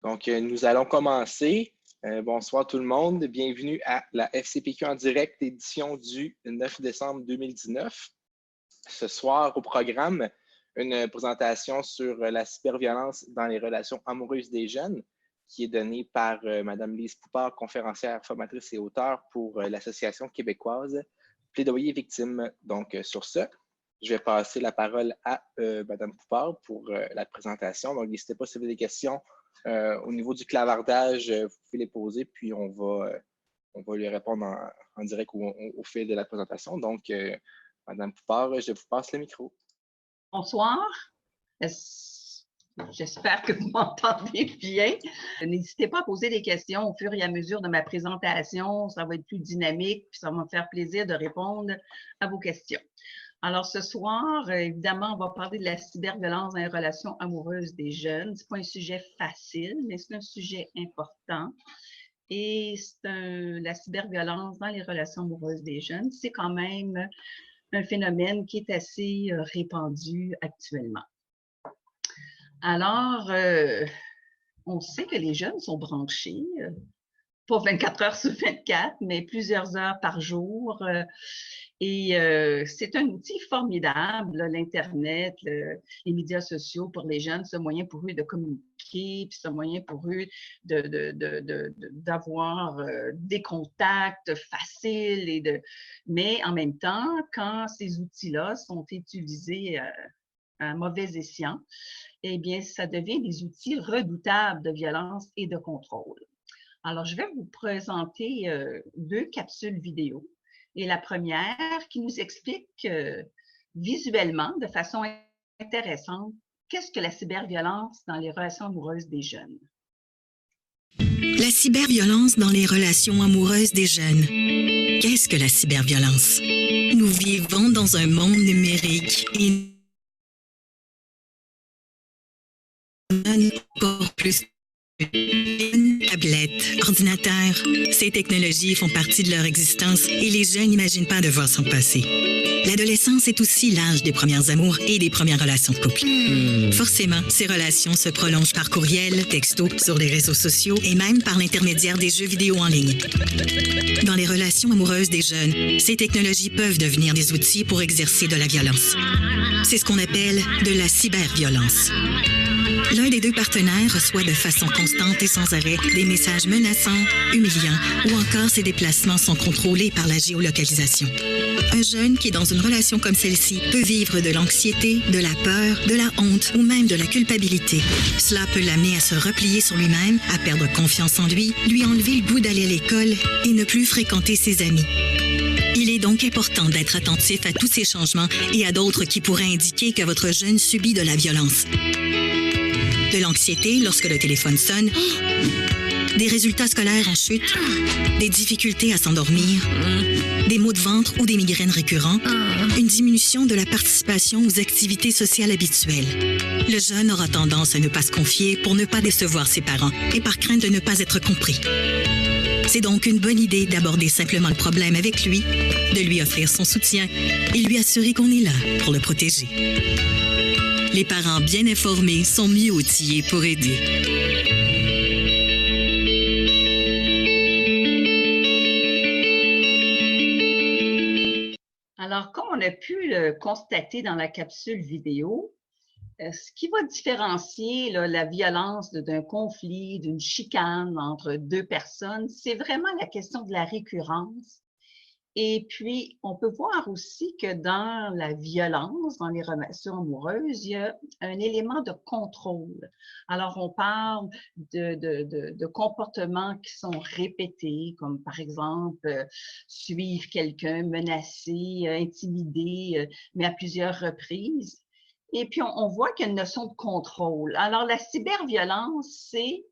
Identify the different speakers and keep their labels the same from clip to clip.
Speaker 1: Donc, nous allons commencer. Bonsoir tout le monde. Bienvenue à la FCPQ en direct, édition du 9 décembre 2019. Ce soir, au programme, une présentation sur la cyberviolence dans les relations amoureuses des jeunes, qui est donnée par Mme Lise Poupard, conférencière, formatrice et auteure pour l'Association québécoise Plaidoyer Victimes. Donc, sur ce, je vais passer la parole à Mme Poupard pour la présentation. Donc, n'hésitez pas si vous avez des questions au niveau du clavardage, vous pouvez les poser, puis on va lui répondre en direct au fil de la présentation. Donc, Mme Poupard, je vous passe le micro.
Speaker 2: Bonsoir. J'espère que vous m'entendez bien. N'hésitez pas à poser des questions au fur et à mesure de ma présentation. Ça va être plus dynamique, puis ça va me faire plaisir de répondre à vos questions. Alors, ce soir, évidemment, on va parler de la cyberviolence dans les relations amoureuses des jeunes. Ce n'est pas un sujet facile, mais c'est un sujet important. Et la cyberviolence dans les relations amoureuses des jeunes, c'est quand même un phénomène qui est assez répandu actuellement. Alors, on sait que les jeunes sont branchés, pas 24 heures sur 24, mais plusieurs heures par jour. Et c'est un outil formidable, l'Internet, les médias sociaux pour les jeunes, c'est un moyen pour eux de communiquer, puis c'est un moyen pour eux d'avoir des contacts faciles. Mais en même temps, quand ces outils-là sont utilisés à mauvais escient, eh bien, ça devient des outils redoutables de violence et de contrôle. Alors, je vais vous présenter deux capsules vidéo. Et la première qui nous explique visuellement, de façon intéressante, qu'est-ce que la cyberviolence dans les relations amoureuses des jeunes.
Speaker 3: La cyberviolence dans les relations amoureuses des jeunes. Qu'est-ce que la cyberviolence? Nous vivons dans un monde numérique et encore plus tablettes, ordinateurs, ces technologies font partie de leur existence et les jeunes n'imaginent pas devoir s'en passer. L'adolescence est aussi l'âge des premiers amours et des premières relations de couple. Forcément, ces relations se prolongent par courriel, texto, sur les réseaux sociaux et même par l'intermédiaire des jeux vidéo en ligne. Dans les relations amoureuses des jeunes, ces technologies peuvent devenir des outils pour exercer de la violence. C'est ce qu'on appelle de la cyberviolence. L'un des deux partenaires reçoit de façon constante et sans arrêt des messages menaçants, humiliants ou encore ses déplacements sont contrôlés par la géolocalisation. Un jeune qui est dans une relation comme celle-ci peut vivre de l'anxiété, de la peur, de la honte ou même de la culpabilité. Cela peut l'amener à se replier sur lui-même, à perdre confiance en lui enlever le goût d'aller à l'école et ne plus fréquenter ses amis. Il est donc important d'être attentif à tous ces changements et à d'autres qui pourraient indiquer que votre jeune subit de la violence. De l'anxiété lorsque le téléphone sonne, des résultats scolaires en chute, des difficultés à s'endormir, des maux de ventre ou des migraines récurrents, une diminution de la participation aux activités sociales habituelles. Le jeune aura tendance à ne pas se confier pour ne pas décevoir ses parents et par crainte de ne pas être compris. C'est donc une bonne idée d'aborder simplement le problème avec lui, de lui offrir son soutien et lui assurer qu'on est là pour le protéger. Les parents bien informés sont mieux outillés pour aider.
Speaker 2: Alors, comme on a pu le constater dans la capsule vidéo, ce qui va différencier la violence d'un conflit, d'une chicane entre deux personnes, c'est vraiment la question de la récurrence. Et puis, on peut voir aussi que dans la violence, dans les relations amoureuses, il y a un élément de contrôle. Alors, on parle de comportements qui sont répétés, comme par exemple suivre quelqu'un, menacer, intimider, mais à plusieurs reprises. Et puis, on voit qu'il y a une notion de contrôle. Alors, la cyberviolence, c'est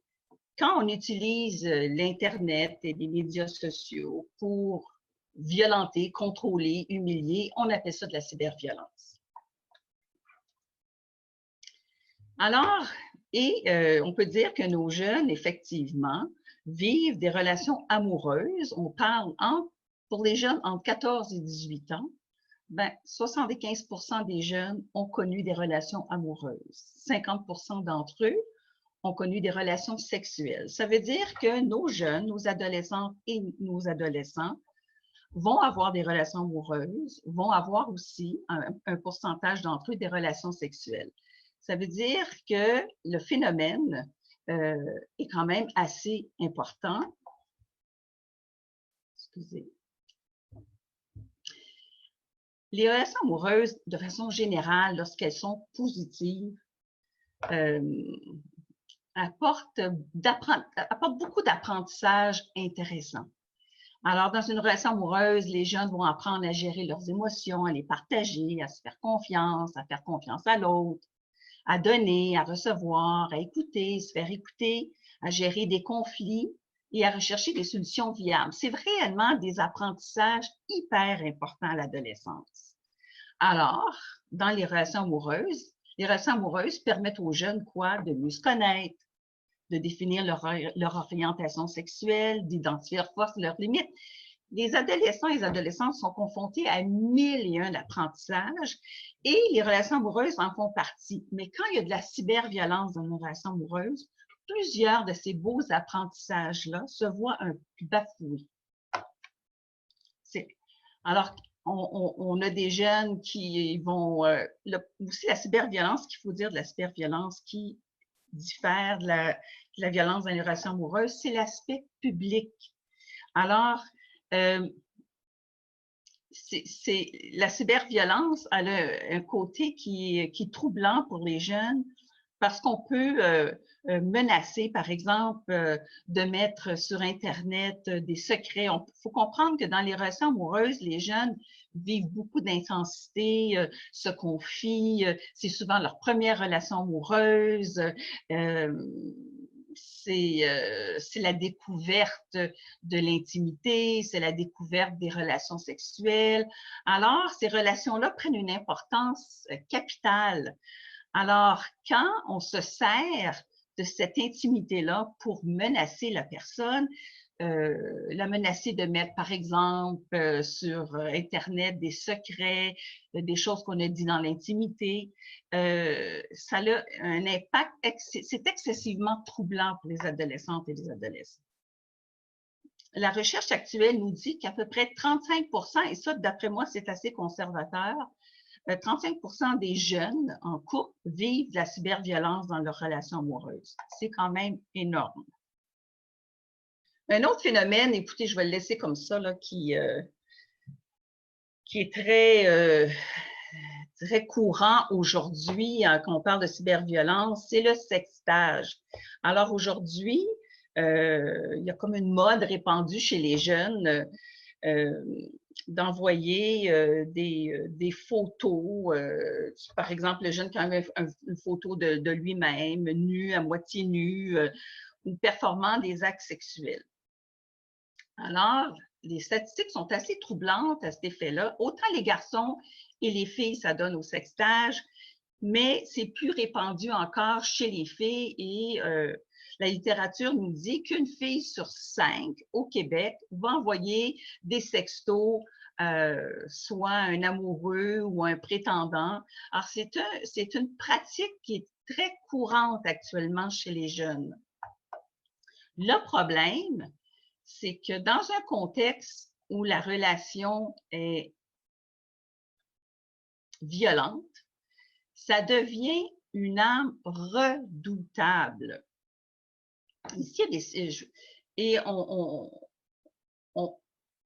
Speaker 2: quand on utilise l'Internet et les médias sociaux pour violenter, contrôler, humilier, on appelle ça de la cyberviolence. Alors, on peut dire que nos jeunes, effectivement, vivent des relations amoureuses. On parle, pour les jeunes entre 14 et 18 ans, 75% des jeunes ont connu des relations amoureuses. 50% d'entre eux ont connu des relations sexuelles. Ça veut dire que nos jeunes, nos adolescentes et nos adolescents vont avoir des relations amoureuses, vont avoir aussi un pourcentage d'entre eux des relations sexuelles. Ça veut dire que le phénomène est quand même assez important. Excusez. Les relations amoureuses, de façon générale, lorsqu'elles sont positives, apportent beaucoup d'apprentissage intéressant. Alors, dans une relation amoureuse, les jeunes vont apprendre à gérer leurs émotions, à les partager, à se faire confiance à l'autre, à donner, à recevoir, à écouter, se faire écouter, à gérer des conflits et à rechercher des solutions viables. C'est réellement des apprentissages hyper importants à l'adolescence. Alors, dans les relations amoureuses permettent aux jeunes de mieux se connaître, de définir leur orientation sexuelle, d'identifier leurs forces, leurs limites. Les adolescents et les adolescentes sont confrontés à 1001 apprentissages et les relations amoureuses en font partie. Mais quand il y a de la cyberviolence dans une relation amoureuse, plusieurs de ces beaux apprentissages-là se voient un peu bafoués. Alors, on a des jeunes qui vont... aussi la cyberviolence, qu'il faut dire de la cyberviolence qui diffère de la violence dans les relations amoureuses, c'est l'aspect public. Alors, la cyberviolence a un côté qui est troublant pour les jeunes parce qu'on peut menacer, par exemple, de mettre sur Internet des secrets. Il faut comprendre que dans les relations amoureuses, les jeunes vivent beaucoup d'intensité, se confient, c'est souvent leur première relation amoureuse, c'est la découverte de l'intimité, c'est la découverte des relations sexuelles. Alors, ces relations-là prennent une importance capitale. Alors, quand on se sert de cette intimité-là pour menacer la personne, la menacer de mettre, par exemple, sur Internet des secrets, des choses qu'on a dit dans l'intimité, ça a un impact, c'est excessivement troublant pour les adolescentes et les adolescents. La recherche actuelle nous dit qu'à peu près 35%, et ça, d'après moi, c'est assez conservateur, 35% des jeunes en couple vivent de la cyberviolence dans leur relation amoureuse. C'est quand même énorme. Un autre phénomène, écoutez, je vais le laisser comme ça, là, qui est très courant aujourd'hui quand on parle de cyberviolence, c'est le sextage. Alors aujourd'hui, il y a comme une mode répandue chez les jeunes d'envoyer des photos. Par exemple, le jeune qui a une photo de lui-même, nu, à moitié nu, ou performant des actes sexuels. Alors, les statistiques sont assez troublantes à cet effet-là. Autant les garçons et les filles s'adonnent au sextage, mais c'est plus répandu encore chez les filles et la littérature nous dit qu'une fille sur 5 au Québec va envoyer des sextos, soit un amoureux ou un prétendant. Alors, c'est une pratique qui est très courante actuellement chez les jeunes. Le problème, c'est que dans un contexte où la relation est violente, ça devient une arme redoutable. Ici, il y a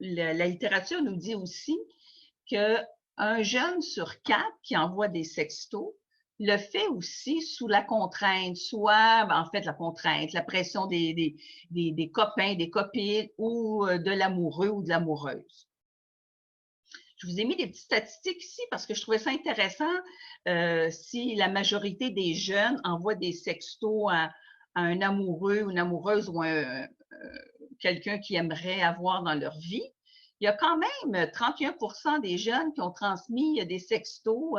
Speaker 2: la littérature nous dit aussi qu'un jeune sur 4 qui envoie des sextos le fait aussi sous la contrainte, soit en fait la contrainte, la pression des copains, des copines ou de l'amoureux ou de l'amoureuse. Je vous ai mis des petites statistiques ici parce que je trouvais ça intéressant. Si la majorité des jeunes envoient des sextos à un amoureux ou une amoureuse ou quelqu'un qu'ils aimeraient avoir dans leur vie, il y a quand même 31% des jeunes qui ont transmis des sextos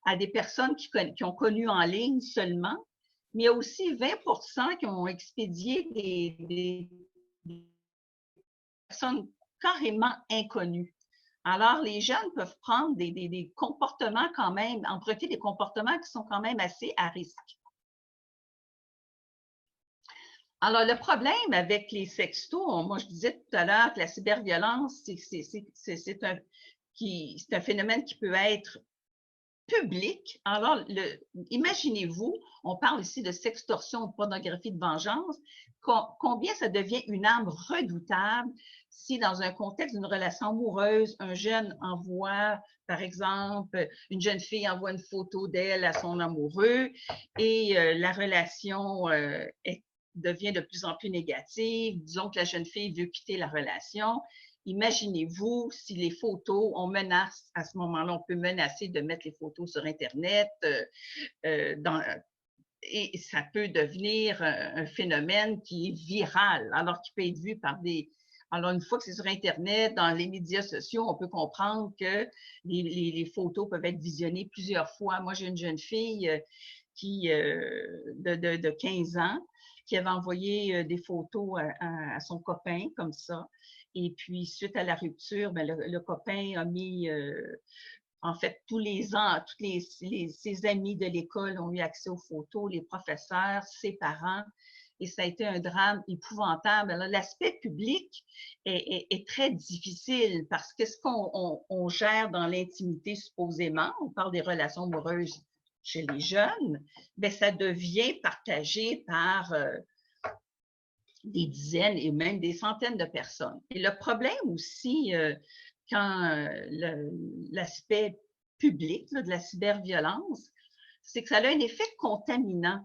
Speaker 2: à des personnes qui ont connu en ligne seulement, mais il y a aussi 20% qui ont expédié des personnes carrément inconnues. Alors, les jeunes peuvent prendre des comportements quand même, emprunter des comportements qui sont quand même assez à risque. Alors, le problème avec les sextos, moi, je disais tout à l'heure que la cyberviolence, c'est un phénomène qui peut être public. Alors, imaginez-vous, on parle ici de sextorsion, de pornographie de vengeance, combien ça devient une arme redoutable si dans un contexte d'une relation amoureuse, un jeune envoie, par exemple, une jeune fille envoie une photo d'elle à son amoureux et la relation devient de plus en plus négative. Disons que la jeune fille veut quitter la relation. Imaginez-vous si les photos, on menace, à ce moment-là, on peut menacer de mettre les photos sur Internet, et ça peut devenir un phénomène qui est viral, alors qu'il peut être vu par des... Alors, une fois que c'est sur Internet, dans les médias sociaux, on peut comprendre que les photos peuvent être visionnées plusieurs fois. Moi, j'ai une jeune fille de 15 ans qui avait envoyé des photos à son copain, comme ça. Et puis, suite à la rupture, ben, le copain a mis, en fait, tous les ans, ses amis de l'école ont eu accès aux photos, les professeurs, ses parents, et ça a été un drame épouvantable. Alors, l'aspect public est très difficile parce que ce qu'on gère dans l'intimité, supposément, on parle des relations amoureuses chez les jeunes, bien, ça devient partagé par des dizaines et même des centaines de personnes. Et le problème aussi, quand l'aspect public de la cyberviolence, c'est que ça a un effet contaminant.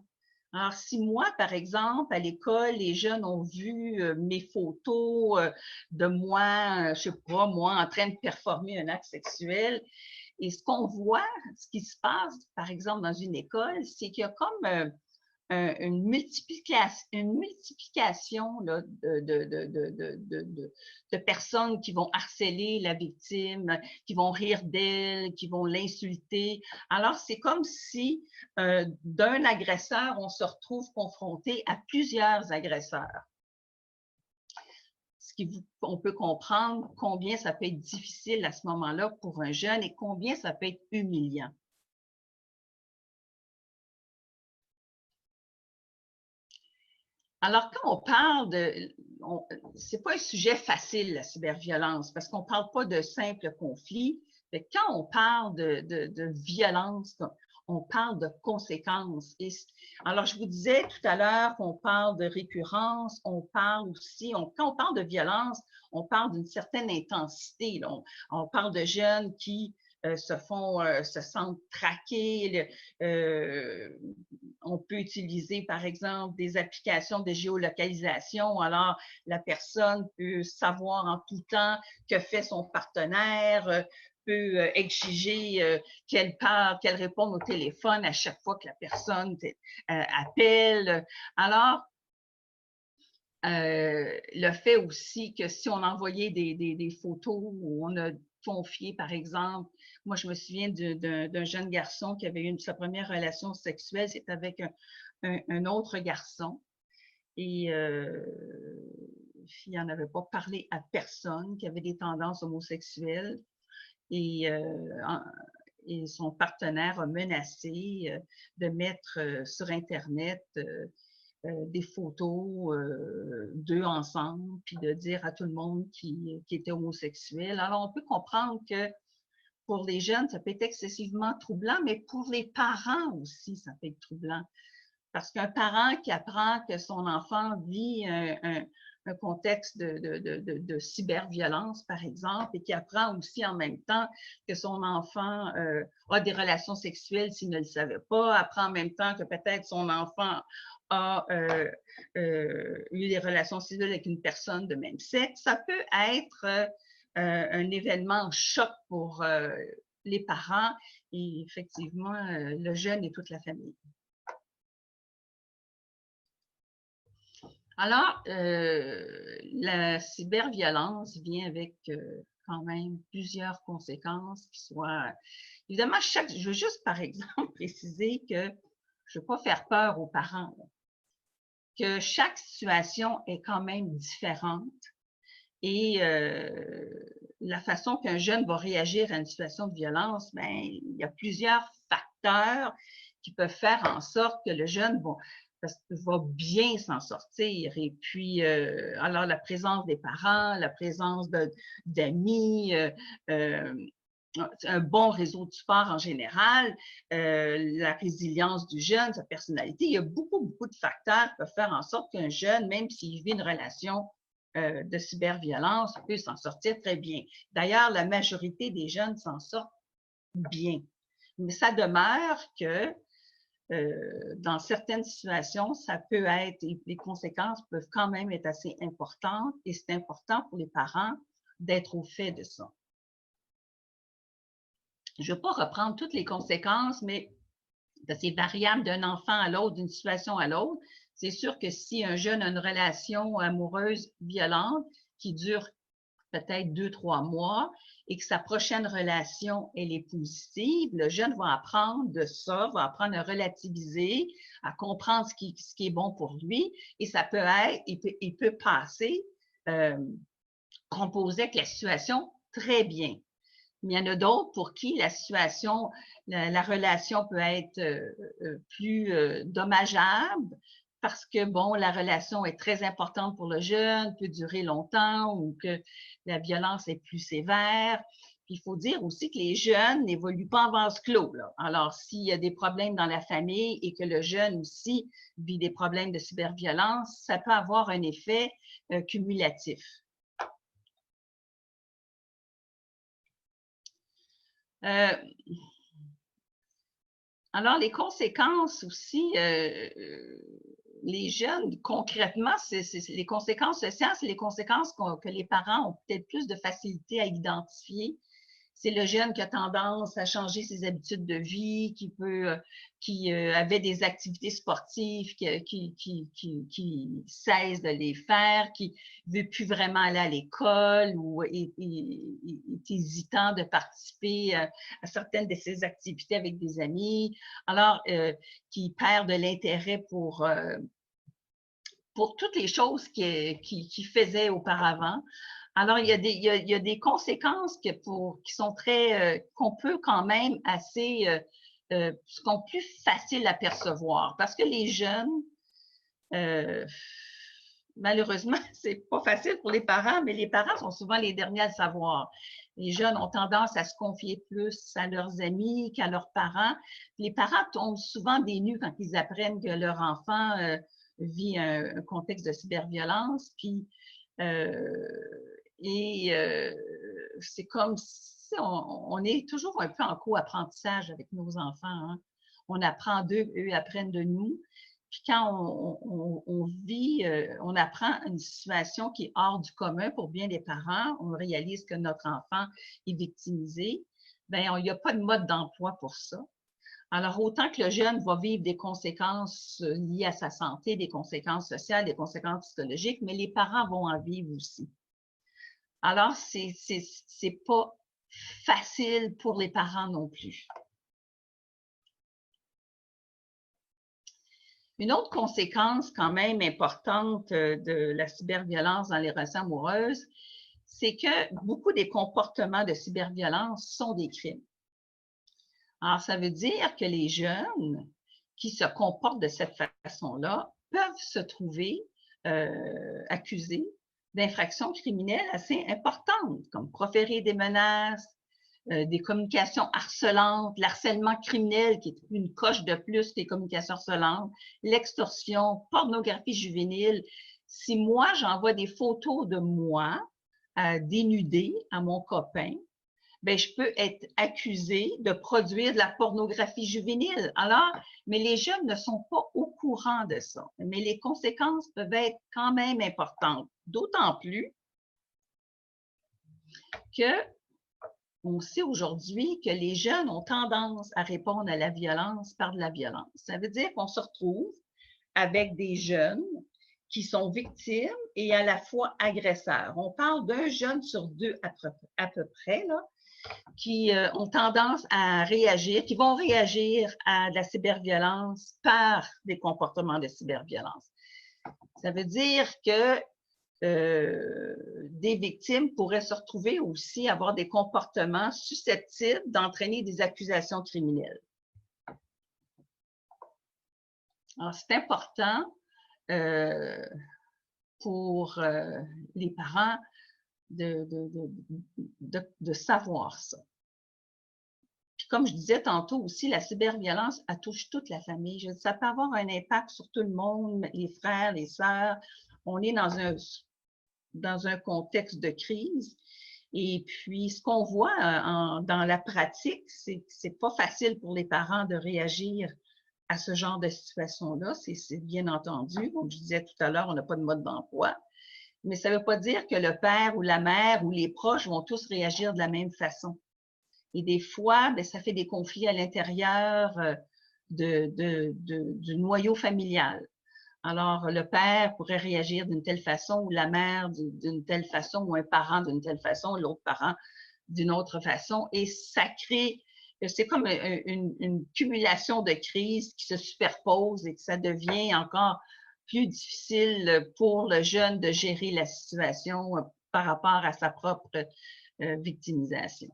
Speaker 2: Alors, si moi, par exemple, à l'école, les jeunes ont vu mes photos de moi, je sais pas, moi, en train de performer un acte sexuel, et ce qu'on voit, ce qui se passe, par exemple, dans une école, c'est qu'il y a comme une multiplication là, de personnes qui vont harceler la victime, qui vont rire d'elle, qui vont l'insulter. Alors, c'est comme si d'un agresseur, on se retrouve confronté à plusieurs agresseurs. On peut comprendre combien ça peut être difficile à ce moment-là pour un jeune et combien ça peut être humiliant. Alors, quand on parle c'est pas un sujet facile, la cyberviolence, parce qu'on parle pas de simples conflits. Mais quand on parle de violence, on parle de conséquences. Alors, je vous disais tout à l'heure qu'on parle de récurrence, on parle aussi, quand on parle de violence, on parle d'une certaine intensité. Là. On parle de jeunes qui se sentent traqués. On peut utiliser, par exemple, des applications de géolocalisation. Alors, la personne peut savoir en tout temps que fait son partenaire, peut exiger qu'elle réponde au téléphone à chaque fois que la personne appelle. Alors, le fait aussi que si on envoyait des photos où on a confié, par exemple, moi, je me souviens d'un jeune garçon qui avait eu sa première relation sexuelle, c'était avec un autre garçon. Et il n'en avait pas parlé à personne, qui avait des tendances homosexuelles. Et son partenaire a menacé de mettre sur Internet des photos d'eux ensemble, puis de dire à tout le monde qui était homosexuel. Alors, on peut comprendre que pour les jeunes, ça peut être excessivement troublant, mais pour les parents aussi, ça peut être troublant. Parce qu'un parent qui apprend que son enfant vit un contexte de cyberviolence, par exemple, et qui apprend aussi en même temps que son enfant a des relations sexuelles s'il ne le savait pas, apprend en même temps que peut-être son enfant a eu des relations sexuelles avec une personne de même sexe, ça peut être un événement choc pour les parents et effectivement le jeune et toute la famille. Alors, la cyberviolence vient avec quand même plusieurs conséquences qui soient... Évidemment, je veux juste, par exemple, préciser que je ne veux pas faire peur aux parents, là, que chaque situation est quand même différente et la façon qu'un jeune va réagir à une situation de violence, bien, il y a plusieurs facteurs qui peuvent faire en sorte que le jeune va bien s'en sortir. Et puis, alors la présence des parents, la présence d'amis, un bon réseau de support en général, la résilience du jeune, sa personnalité, il y a beaucoup de facteurs qui peuvent faire en sorte qu'un jeune, même s'il vit une relation de cyberviolence, peut s'en sortir très bien. D'ailleurs, la majorité des jeunes s'en sortent bien. Mais ça demeure que dans certaines situations, ça peut être, les conséquences peuvent quand même être assez importantes et c'est important pour les parents d'être au fait de ça. Je ne vais pas reprendre toutes les conséquences, mais c'est variable d'un enfant à l'autre, d'une situation à l'autre. C'est sûr que si un jeune a une relation amoureuse violente qui dure peut-être 2-3 mois et que sa prochaine relation, elle est positive, le jeune va apprendre de ça, va apprendre à relativiser, à comprendre ce qui est bon pour lui et ça peut être, il peut passer, composer avec la situation très bien. Mais il y en a d'autres pour qui la situation, la relation peut être plus dommageable parce que, bon, la relation est très importante pour le jeune, peut durer longtemps ou que la violence est plus sévère. Puis, il faut dire aussi que les jeunes n'évoluent pas en vase clos, là. Alors, s'il y a des problèmes dans la famille et que le jeune aussi vit des problèmes de cyberviolence, ça peut avoir un effet cumulatif. Alors, les conséquences aussi, les jeunes, concrètement, les conséquences sociales, c'est les conséquences que les parents ont peut-être plus de facilité à identifier. C'est le jeune qui a tendance à changer ses habitudes de vie, qui avait des activités sportives, qui cesse de les faire, qui veut plus vraiment aller à l'école ou est hésitant de participer à certaines de ses activités avec des amis. Alors, qui perd de l'intérêt pour toutes les choses qu'il faisait auparavant. Alors, il y a des conséquences qui sont très, qu'on peut quand même assez, sont plus faciles à percevoir. Parce que les jeunes, malheureusement, c'est pas facile pour les parents, mais les parents sont souvent les derniers à le savoir. Les jeunes ont tendance à se confier plus à leurs amis qu'à leurs parents. Les parents tombent souvent des nues quand ils apprennent que leur enfant vit un contexte de cyberviolence. Puis, c'est comme si on est toujours un peu en co-apprentissage avec nos enfants. Hein. On apprend d'eux, eux apprennent de nous. Puis quand on vit, on apprend une situation qui est hors du commun pour bien des parents, on réalise que notre enfant est victimisé, bien, il n'y a pas de mode d'emploi pour ça. Alors, autant que le jeune va vivre des conséquences liées à sa santé, des conséquences sociales, des conséquences psychologiques, mais les parents vont en vivre aussi. Alors, c'est pas facile pour les parents non plus. Une autre conséquence quand même importante de la cyberviolence dans les relations amoureuses, c'est que beaucoup des comportements de cyberviolence sont des crimes. Alors, ça veut dire que les jeunes qui se comportent de cette façon-là peuvent se trouver accusés d'infractions criminelles assez importantes, comme proférer des menaces, des communications harcelantes, l'harcèlement criminel qui est une coche de plus que les communications harcelantes, l'extorsion, pornographie juvénile. Si moi, j'envoie des photos de moi dénudée à mon copain, ben, je peux être accusée de produire de la pornographie juvénile. Alors, mais les jeunes ne sont pas au courant de ça. Mais les conséquences peuvent être quand même importantes. D'autant plus que on sait aujourd'hui que les jeunes ont tendance à répondre à la violence par de la violence. Ça veut dire qu'on se retrouve avec des jeunes qui sont victimes et à la fois agresseurs. On parle d'un jeune sur deux à peu près, là, qui ont tendance à réagir, qui vont réagir à de la cyberviolence par des comportements de cyberviolence. Ça veut dire que des victimes pourraient se retrouver aussi à avoir des comportements susceptibles d'entraîner des accusations criminelles. Alors, c'est important pour les parents de savoir ça. Puis comme je disais tantôt aussi, la cyberviolence, elle touche toute la famille. Ça peut avoir un impact sur tout le monde, les frères, les sœurs. On est dans un contexte de crise. Et puis, ce qu'on voit dans la pratique, c'est pas facile pour les parents de réagir à ce genre de situation-là. C'est bien entendu. Comme je disais tout à l'heure, on n'a pas de mode d'emploi. Mais ça ne veut pas dire que le père ou la mère ou les proches vont tous réagir de la même façon. Et des fois, bien, ça fait des conflits à l'intérieur du noyau familial. Alors, le père pourrait réagir d'une telle façon, ou la mère d'une telle façon, ou un parent d'une telle façon, l'autre parent d'une autre façon. Et ça crée, c'est comme une cumulation de crises qui se superposent et que ça devient encore plus difficile pour le jeune de gérer la situation par rapport à sa propre victimisation.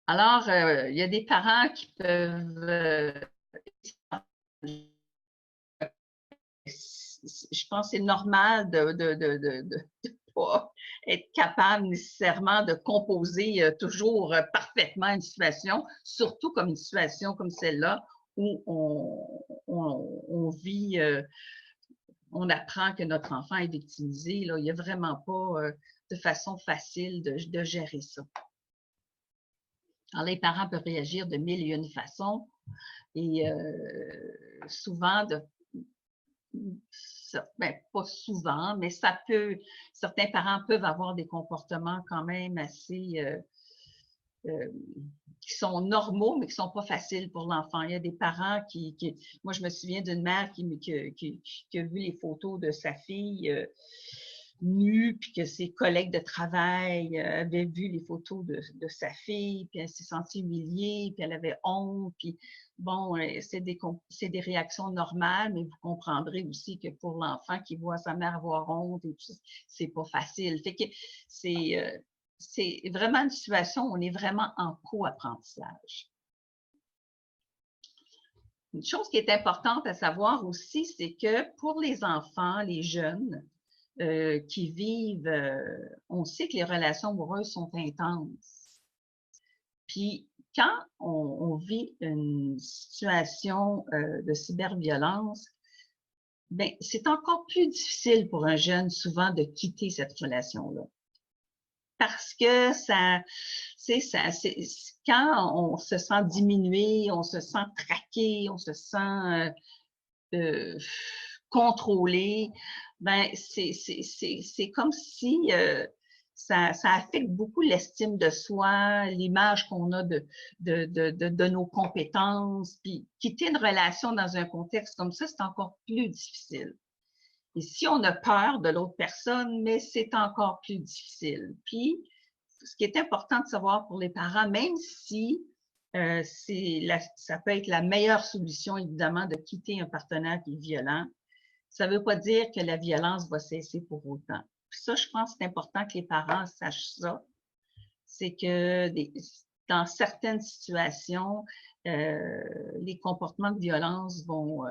Speaker 2: Alors, il y a des parents qui peuvent je pense que c'est normal de pas être capable nécessairement de composer toujours parfaitement une situation, surtout comme une situation comme celle-là où on vit, on apprend que notre enfant est victimisé. Là, il n'y a vraiment pas de façon facile de gérer ça. Alors, les parents peuvent réagir de mille et une façons et souvent ben, pas souvent, mais certains parents peuvent avoir des comportements quand même assez qui sont normaux, mais qui sont pas faciles pour l'enfant. Il y a des parents moi, je me souviens d'une mère qui a vu les photos de sa fille nue, puis que ses collègues de travail avaient vu les photos de sa fille, puis elle s'est sentie humiliée, puis elle avait honte, puis bon, c'est des réactions normales, mais vous comprendrez aussi que pour l'enfant qui voit sa mère avoir honte, c'est pas facile. Fait que c'est vraiment une situation où on est vraiment en co-apprentissage. Une chose qui est importante à savoir aussi, c'est que pour les enfants, les jeunes qui vivent, on sait que les relations amoureuses sont intenses. Puis, quand on vit une situation de cyberviolence, ben, c'est encore plus difficile pour un jeune souvent de quitter cette relation-là. Parce que quand on se sent diminué, on se sent traqué, on se sent contrôlé, ben c'est comme si ça affecte beaucoup l'estime de soi, l'image qu'on a de nos compétences. Puis quitter une relation dans un contexte comme ça, c'est encore plus difficile. Et si on a peur de l'autre personne, mais c'est encore plus difficile. Puis, ce qui est important de savoir pour les parents, même si ça peut être la meilleure solution, évidemment, de quitter un partenaire qui est violent, ça ne veut pas dire que la violence va cesser pour autant. Puis ça, je pense que c'est important que les parents sachent ça. C'est que dans certaines situations, les comportements de violence vont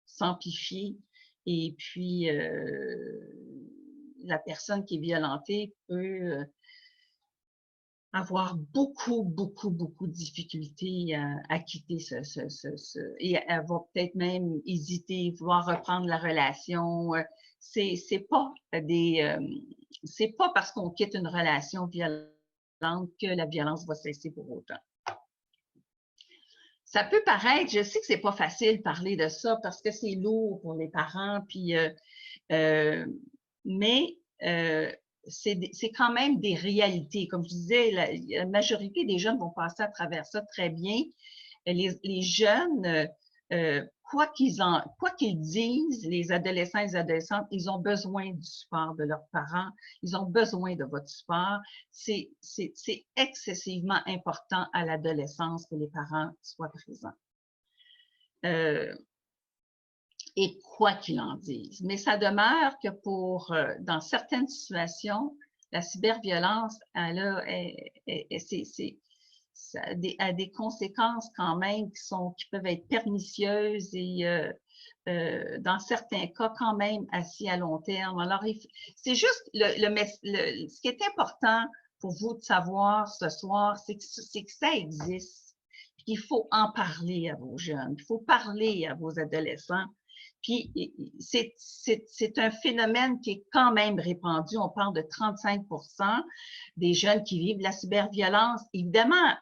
Speaker 2: s'amplifier. Et puis, la personne qui est violentée peut avoir beaucoup de difficultés à quitter et elle va peut-être même hésiter, vouloir reprendre la relation. C'est pas parce qu'on quitte une relation violente que la violence va cesser pour autant. Ça peut paraître, je sais que c'est pas facile de parler de ça parce que c'est lourd pour les parents, puis mais c'est quand même des réalités. Comme je disais, la majorité des jeunes vont passer à travers ça très bien. Les jeunes, quoi qu'ils disent, les adolescents et les adolescentes, ils ont besoin du support de leurs parents, ils ont besoin de votre support. C'est excessivement important à l'adolescence que les parents soient présents. Et quoi qu'ils en disent. Mais ça demeure que dans certaines situations, la cyberviolence, a des conséquences quand même qui peuvent être pernicieuses et dans certains cas quand même assez à long terme. Alors, c'est juste ce qui est important pour vous de savoir ce soir, c'est que ça existe. Il faut en parler à vos jeunes, il faut parler à vos adolescents. Puis, c'est un phénomène qui est quand même répandu. On parle de 35% des jeunes qui vivent la cyberviolence. Évidemment,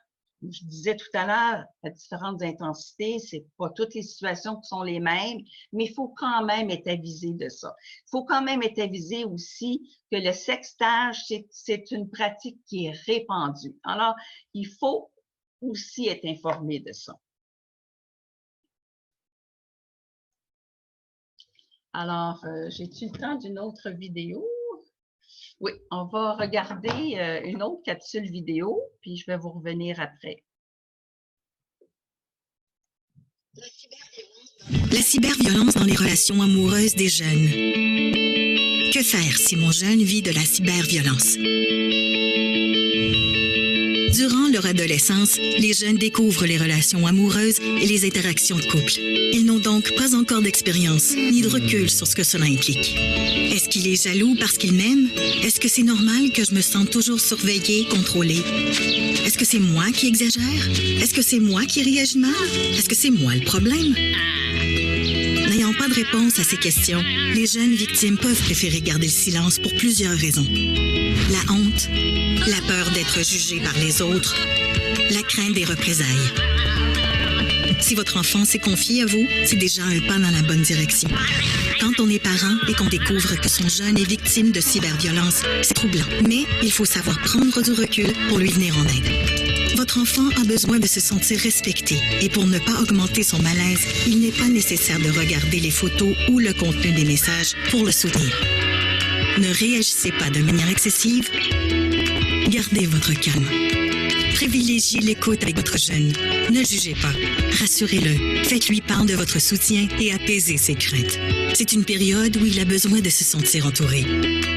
Speaker 2: je disais tout à l'heure, à différentes intensités, c'est pas toutes les situations qui sont les mêmes, mais il faut quand même être avisé de ça. Il faut quand même être avisé aussi que le sextage, c'est une pratique qui est répandue. Alors, il faut aussi être informé de ça. Alors, j'ai-tu le temps d'une autre vidéo? Oui, on va regarder une autre capsule vidéo, puis je vais vous revenir après.
Speaker 3: La cyberviolence dans les relations amoureuses des jeunes. Que faire si mon jeune vit de la cyberviolence? Durant leur adolescence, les jeunes découvrent les relations amoureuses et les interactions de couple. Ils n'ont donc pas encore d'expérience ni de recul sur ce que cela implique. Est-ce qu'il est jaloux parce qu'il m'aime? Est-ce que c'est normal que je me sente toujours surveillée, contrôlée? Est-ce que c'est moi qui exagère? Est-ce que c'est moi qui réagis mal? Est-ce que c'est moi le problème? N'ayant pas de réponse à ces questions, les jeunes victimes peuvent préférer garder le silence pour plusieurs raisons. La honte, la peur d'être jugé par les autres, la crainte des représailles. Si votre enfant s'est confié à vous, c'est déjà un pas dans la bonne direction. Quand on est parent et qu'on découvre que son jeune est victime de cyberviolence, c'est troublant. Mais il faut savoir prendre du recul pour lui venir en aide. Votre enfant a besoin de se sentir respecté et pour ne pas augmenter son malaise, il n'est pas nécessaire de regarder les photos ou le contenu des messages pour le soutenir. Ne réagissez pas de manière excessive. Gardez votre calme. Privilégiez l'écoute avec votre jeune. Ne le jugez pas. Rassurez-le. Faites-lui part de votre soutien et apaisez ses craintes. C'est une période où il a besoin de se sentir entouré.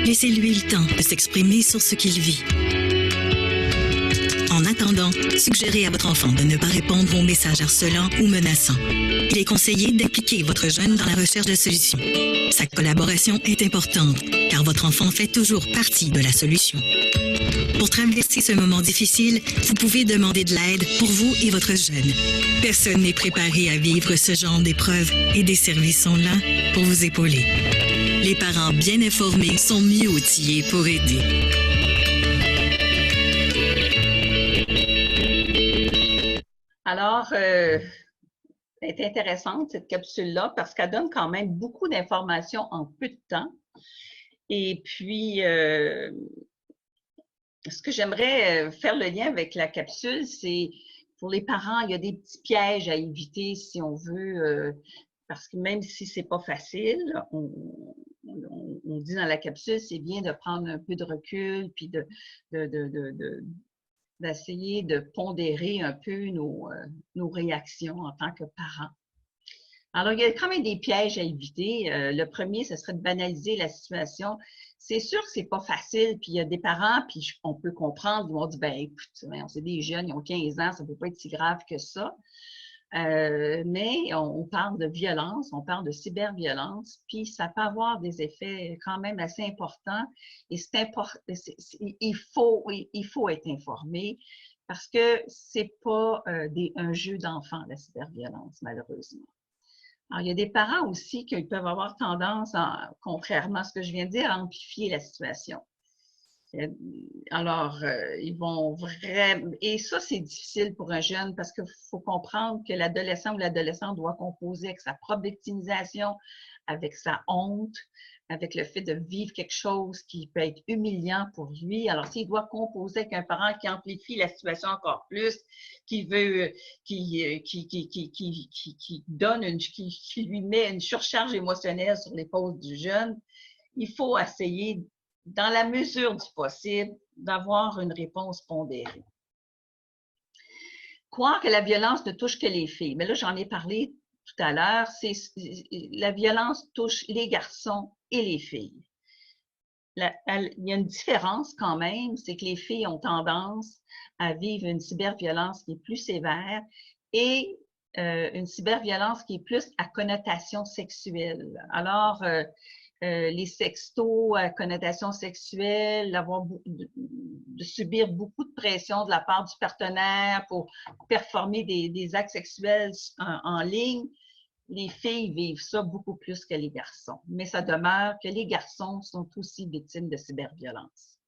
Speaker 3: Laissez-lui le temps de s'exprimer sur ce qu'il vit. En attendant, suggérez à votre enfant de ne pas répondre aux messages harcelants ou menaçants. Il est conseillé d'impliquer votre jeune dans la recherche de solutions. Sa collaboration est importante, car votre enfant fait toujours partie de la solution. Pour traverser ce moment difficile, vous pouvez demander de l'aide pour vous et votre jeune. Personne n'est préparé à vivre ce genre d'épreuve et des services sont là pour vous épauler. Les parents bien informés sont mieux outillés pour aider.
Speaker 2: Alors, elle est intéressante, cette capsule-là, parce qu'elle donne quand même beaucoup d'informations en peu de temps. Et puis, ce que j'aimerais faire le lien avec la capsule, c'est pour les parents, il y a des petits pièges à éviter si on veut, parce que même si c'est pas facile, on dit dans la capsule, c'est bien de prendre un peu de recul, puis d'essayer de pondérer un peu nos réactions en tant que parents. Alors, il y a quand même des pièges à éviter. Le premier, ce serait de banaliser la situation. C'est sûr que c'est pas facile, puis il y a des parents, puis on peut comprendre, ils vont dire, ben écoute, c'est des jeunes, ils ont 15 ans, ça ne peut pas être si grave que ça. Mais on parle de violence, on parle de cyberviolence, puis ça peut avoir des effets quand même assez importants. Et c'est important, il faut être informé parce que c'est pas un jeu d'enfant, la cyberviolence, malheureusement. Alors, il y a des parents aussi qui peuvent avoir tendance, contrairement à ce que je viens de dire, à amplifier la situation. Alors, ils vont vraiment... Et ça, c'est difficile pour un jeune parce qu'il faut comprendre que l'adolescent ou l'adolescente doit composer avec sa propre victimisation, avec sa honte, avec le fait de vivre quelque chose qui peut être humiliant pour lui. Alors, s'il doit composer avec un parent qui amplifie la situation encore plus, qui veut, qui lui met une surcharge émotionnelle sur l'épaule du jeune, il faut essayer, dans la mesure du possible, d'avoir une réponse pondérée. Croire que la violence ne touche que les filles. Mais là, j'en ai parlé tout à l'heure, la violence touche les garçons et les filles. il y a une différence quand même, c'est que les filles ont tendance à vivre une cyberviolence qui est plus sévère et une cyberviolence qui est plus à connotation sexuelle. Alors, les sextos à connotation sexuelle, de subir beaucoup de pression de la part du partenaire pour performer des actes sexuels en ligne, les filles vivent ça beaucoup plus que les garçons. Mais ça demeure que les garçons sont aussi victimes de cyberviolence.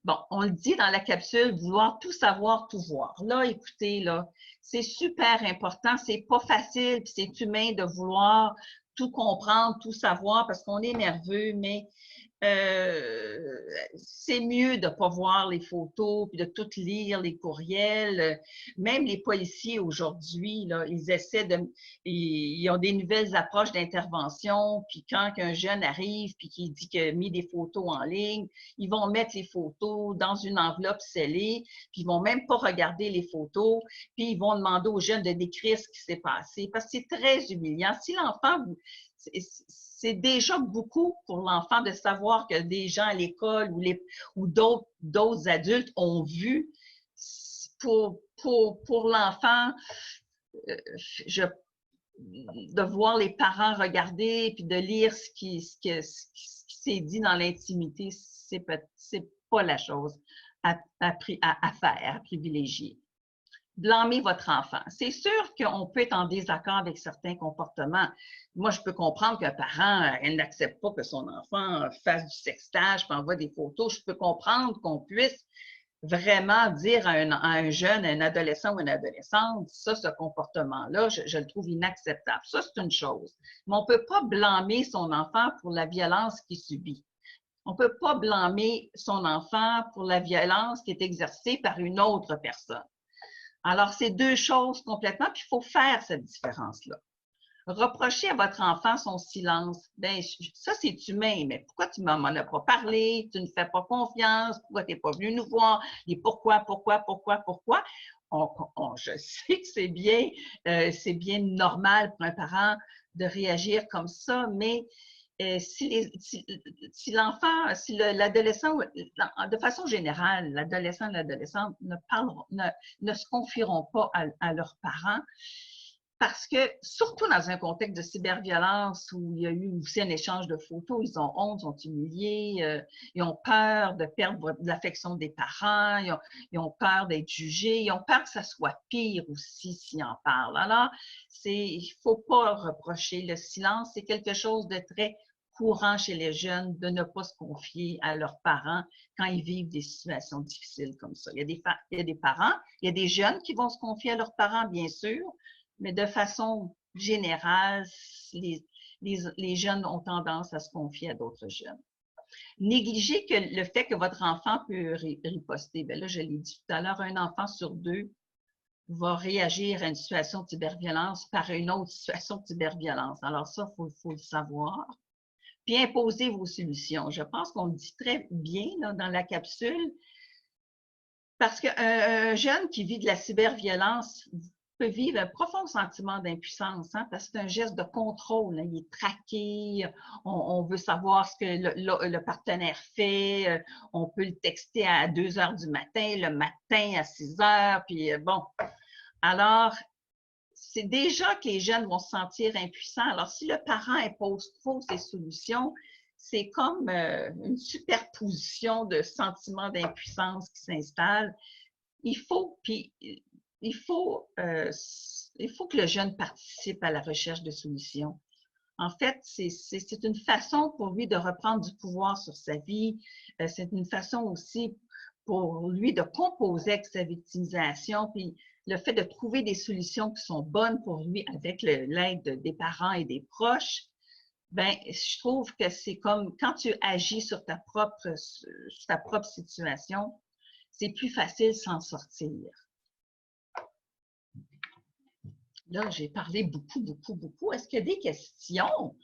Speaker 2: Bon, on le dit dans la capsule, vouloir tout savoir, tout voir. Là, écoutez, là, c'est super important. C'est pas facile, puis c'est humain de vouloir tout comprendre, tout savoir parce qu'on est nerveux, mais c'est mieux de ne pas voir les photos puis de tout lire, les courriels. Même les policiers aujourd'hui, là, ils ont des nouvelles approches d'intervention, puis quand un jeune arrive puis qu'il dit qu'il a mis des photos en ligne, ils vont mettre les photos dans une enveloppe scellée, puis ils vont même pas regarder les photos, puis ils vont demander aux jeunes de décrire ce qui s'est passé, parce que c'est très humiliant. Si l'enfant, c'est déjà beaucoup pour l'enfant de savoir que des gens à l'école ou d'autres adultes ont vu. Pour l'enfant, de voir les parents regarder puis de lire ce qui s'est dit dans l'intimité, c'est pas la chose à faire, à privilégier. Blâmer votre enfant. C'est sûr qu'on peut être en désaccord avec certains comportements. Moi, je peux comprendre qu'un parent, elle n'accepte pas que son enfant fasse du sextage, puis envoie des photos. Je peux comprendre qu'on puisse vraiment dire à un jeune, à un adolescent ou une adolescente, ça, ce comportement-là, je le trouve inacceptable. Ça, c'est une chose. Mais on ne peut pas blâmer son enfant pour la violence qu'il subit. On ne peut pas blâmer son enfant pour la violence qui est exercée par une autre personne. Alors, c'est deux choses complètement, puis il faut faire cette différence-là. Reprocher à votre enfant son silence, bien, ça, c'est humain, mais pourquoi tu m'en as pas parlé? Tu ne fais pas confiance? Pourquoi tu n'es pas venu nous voir? Et pourquoi? Je sais que c'est bien normal pour un parent de réagir comme ça, mais si l'adolescent, de façon générale, l'adolescent et l'adolescente ne se confieront pas à leurs parents, parce que, surtout dans un contexte de cyberviolence où il y a eu aussi un échange de photos, ils ont honte, ils sont humiliés, ils ont peur de perdre l'affection des parents, ils ont peur d'être jugés, ils ont peur que ça soit pire aussi s'ils en parlent. Alors, il ne faut pas reprocher. Le silence, c'est quelque chose de très courant chez les jeunes de ne pas se confier à leurs parents quand ils vivent des situations difficiles comme ça. Il y a des parents, il y a des jeunes qui vont se confier à leurs parents, bien sûr, mais de façon générale, les jeunes ont tendance à se confier à d'autres jeunes. Négligez le fait que votre enfant peut riposter. Bien là, je l'ai dit tout à l'heure, un enfant sur deux va réagir à une situation de cyberviolence par une autre situation de cyberviolence. Alors ça, il faut le savoir. Puis imposer vos solutions. Je pense qu'on le dit très bien là, dans la capsule, parce qu'un jeune qui vit de la cyberviolence peut vivre un profond sentiment d'impuissance, hein, parce que c'est un geste de contrôle. Hein, il est traqué, on veut savoir ce que le partenaire fait, on peut le texter à 2 heures du matin, le matin à 6 heures, puis bon. Alors, c'est déjà que les jeunes vont se sentir impuissants. Alors, si le parent impose trop ses solutions, c'est comme une superposition de sentiments d'impuissance qui s'installe. Il faut que le jeune participe à la recherche de solutions. En fait, c'est une façon pour lui de reprendre du pouvoir sur sa vie. C'est une façon aussi pour lui de composer avec sa victimisation, puis le fait de trouver des solutions qui sont bonnes pour lui avec l'aide des parents et des proches, ben, je trouve que c'est comme quand tu agis sur ta propre situation, c'est plus facile de s'en sortir. Là, j'ai parlé beaucoup. Est-ce qu'il y a des questions?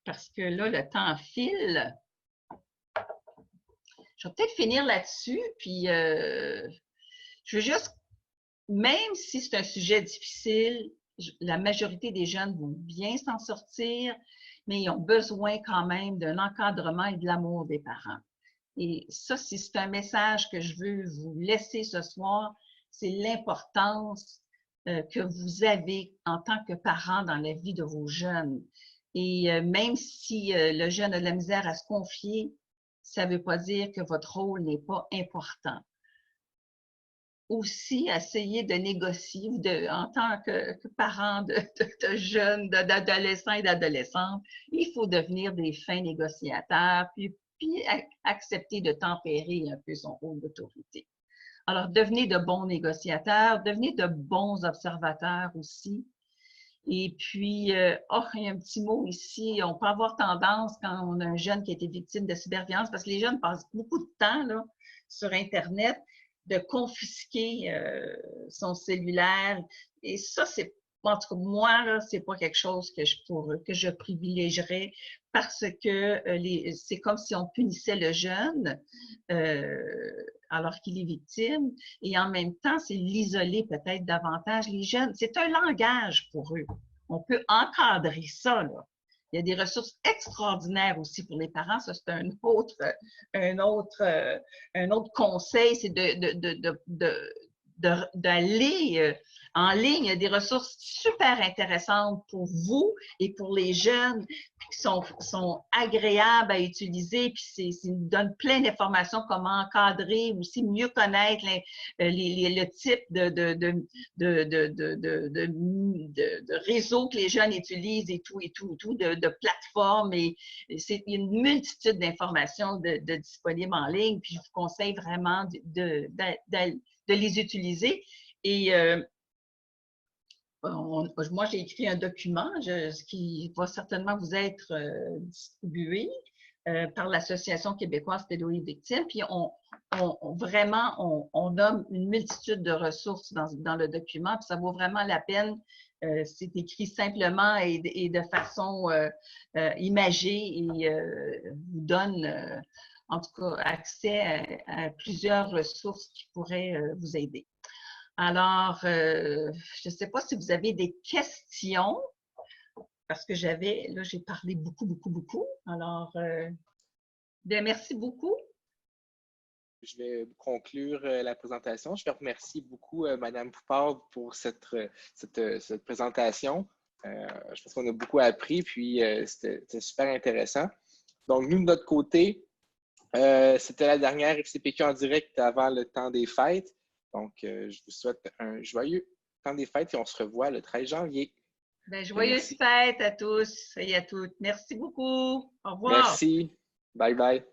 Speaker 2: Parce que là, le temps file. Je vais peut-être finir là-dessus, puis je veux juste, même si c'est un sujet difficile, la majorité des jeunes vont bien s'en sortir, mais ils ont besoin quand même d'un encadrement et de l'amour des parents. Et ça, si c'est un message que je veux vous laisser ce soir, c'est l'importance que vous avez en tant que parent dans la vie de vos jeunes. Et même si le jeune a de la misère à se confier, ça ne veut pas dire que votre rôle n'est pas important. Aussi, essayer de négocier en tant que parent de jeunes, d'adolescents et d'adolescentes, il faut devenir des fins négociateurs, puis accepter de tempérer un peu son rôle d'autorité. Alors, devenez de bons négociateurs, devenez de bons observateurs aussi. Et puis, il y a un petit mot ici, on peut avoir tendance quand on a un jeune qui a été victime de cyberviolence, parce que les jeunes passent beaucoup de temps là, sur Internet, de confisquer son cellulaire. Et ça, c'est, en tout cas, moi, là, c'est pas quelque chose que je privilégierais parce que c'est comme si on punissait le jeune alors qu'il est victime. Et en même temps, c'est l'isoler peut-être davantage. Les jeunes, c'est un langage pour eux. On peut encadrer ça, là. Il y a des ressources extraordinaires aussi pour les parents. Ça, c'est un autre conseil, c'est d'aller en ligne. Il y a des ressources super intéressantes pour vous et pour les jeunes qui sont agréables à utiliser. Puis ça nous donne plein d'informations, comment encadrer, aussi mieux connaître le type de réseau que les jeunes utilisent et tout, de plateformes. Et c'est une multitude d'informations disponibles en ligne. Puis je vous conseille vraiment de les utiliser. Et moi, j'ai écrit un document qui va certainement vous être distribué par l'Association québécoise pédophiles victimes. Puis vraiment, on nomme une multitude de ressources dans le document. Puis ça vaut vraiment la peine. C'est écrit simplement et de façon imagée et vous donne en tout cas accès à plusieurs ressources qui pourraient vous aider. Alors, je ne sais pas si vous avez des questions, parce que là, j'ai parlé beaucoup. Alors, bien, merci beaucoup.
Speaker 1: Je vais conclure la présentation. Je vous remercie beaucoup, Mme Poupard, pour cette présentation. Je pense qu'on a beaucoup appris, puis c'était super intéressant. Donc, nous, de notre côté, c'était la dernière FCPQ en direct avant le temps des fêtes. Donc, je vous souhaite un joyeux temps des fêtes et on se revoit le 13 janvier.
Speaker 2: Bien, joyeuses fêtes à tous et à toutes. Merci beaucoup. Au revoir.
Speaker 1: Merci. Bye bye.